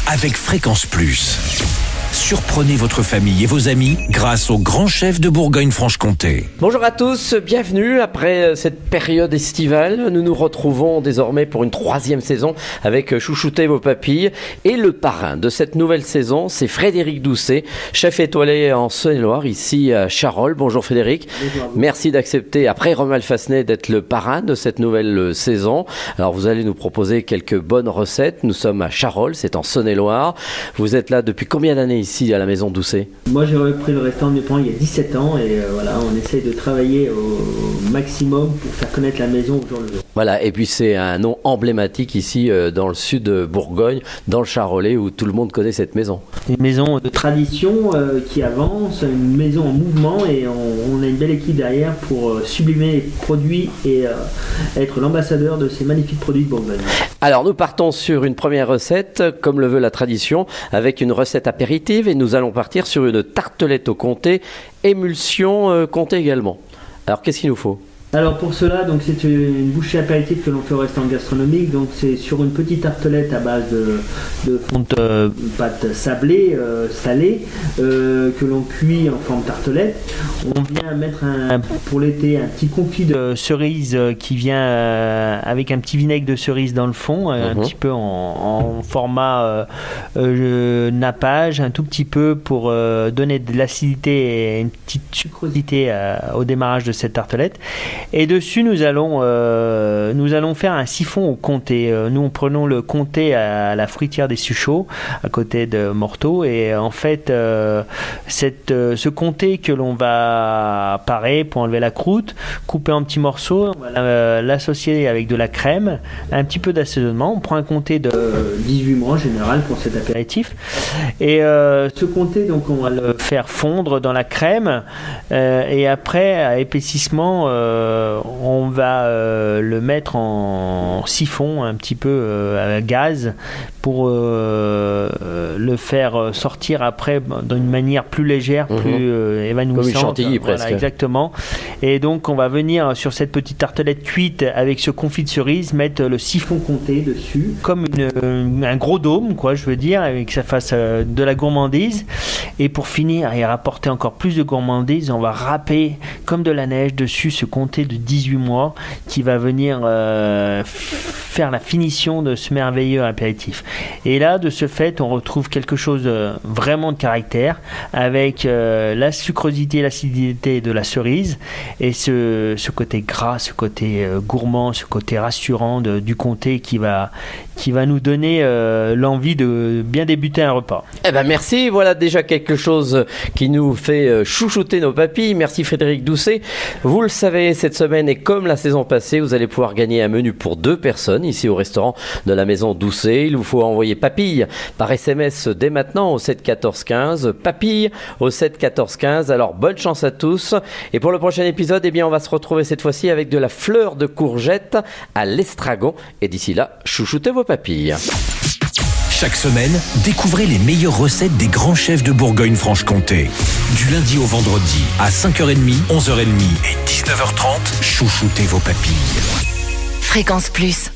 avec Fréquence Plus. Surprenez votre famille et vos amis grâce au grand chef de Bourgogne-Franche-Comté. Bonjour à tous, bienvenue. Après cette période estivale, nous nous retrouvons désormais pour une 3e saison avec Chouchoutez vos papilles. Et le parrain de cette nouvelle saison, c'est Frédéric Doucet, chef étoilé en Saône-et-Loire, ici à Charolles. Bonjour Frédéric. Bonjour. Merci d'accepter, après Romuald Fassenet, d'être le parrain de cette nouvelle saison. Alors vous allez nous proposer quelques bonnes recettes. Nous sommes à Charolles, c'est en Saône-et-Loire. Vous êtes là depuis combien d'années ici à la maison Doucet? Moi j'ai repris le restaurant de mes parents il y a 17 ans et voilà, on essaye de travailler au maximum pour faire connaître la maison au jour le jour. Voilà, et puis c'est un nom emblématique ici dans le sud de Bourgogne, dans le Charolais, où tout le monde connaît cette maison. Une maison de tradition qui avance, une maison en mouvement, et on a une belle équipe derrière pour sublimer les produits et être l'ambassadeur de ces magnifiques produits de Bourgogne. Alors nous partons sur une première recette, comme le veut la tradition, avec une recette apéritive, et nous allons partir sur une tartelette au comté, émulsion comté également. Alors qu'est-ce qu'il nous faut ? Alors pour cela, donc c'est une bouchée apéritive que l'on fait au restaurant gastronomique. Donc c'est sur une petite tartelette à base de fonte pâte sablée, salée, que l'on cuit en forme tartelette. On vient mettre pour l'été un petit confit de cerise qui vient avec un petit vinaigre de cerise dans le fond, un petit peu en format nappage, un tout petit peu pour donner de l'acidité et une petite sucrosité au démarrage de cette tartelette. Et dessus, nous allons faire un siphon au comté. Nous, prenons le comté à la fruitière des Suchots, à côté de Morteau. Et en fait, ce comté que l'on va parer pour enlever la croûte, couper en petits morceaux, on va l'associer avec de la crème, un petit peu d'assaisonnement. On prend un comté de 18 mois en général pour cet apéritif. Et ce comté, donc, on va le faire fondre dans la crème. Et après, à épaississement, on va le mettre en siphon un petit peu à gaz pour le faire sortir après d'une manière plus légère, plus évanouissante. Comme une chantilly presque. Voilà, exactement. Et donc on va venir sur cette petite tartelette cuite avec ce confit de cerise, mettre le siphon comté dessus, comme un gros dôme, quoi, je veux dire, et que ça fasse de la gourmandise. Et pour finir et rapporter encore plus de gourmandise, on va râper comme de la neige dessus ce comté de 18 mois qui va venir faire la finition de ce merveilleux apéritif. Et là, de ce fait, on retrouve quelque chose vraiment de caractère avec la sucrosité et l'acidité de la cerise et ce côté gras, ce côté gourmand, ce côté rassurant du comté qui va nous donner l'envie de bien débuter un repas. Eh ben merci, voilà déjà quelque chose qui nous fait chouchouter nos papilles. Merci Frédéric Doucet. Vous le savez, cette semaine, et comme la saison passée, vous allez pouvoir gagner un menu pour 2 personnes ici au restaurant de la maison Doucet. Il vous faut envoyer papilles par SMS dès maintenant au 7 14 15. Papilles au 7 14 15. Alors bonne chance à tous. Et pour le prochain épisode, eh bien, on va se retrouver cette fois-ci avec de la fleur de courgette à l'estragon. Et d'ici là, chouchoutez vos papilles. Chaque semaine, découvrez les meilleures recettes des grands chefs de Bourgogne-Franche-Comté. Du lundi au vendredi, à 5h30, 11h30 et 19h30, chouchoutez vos papilles. Fréquence Plus.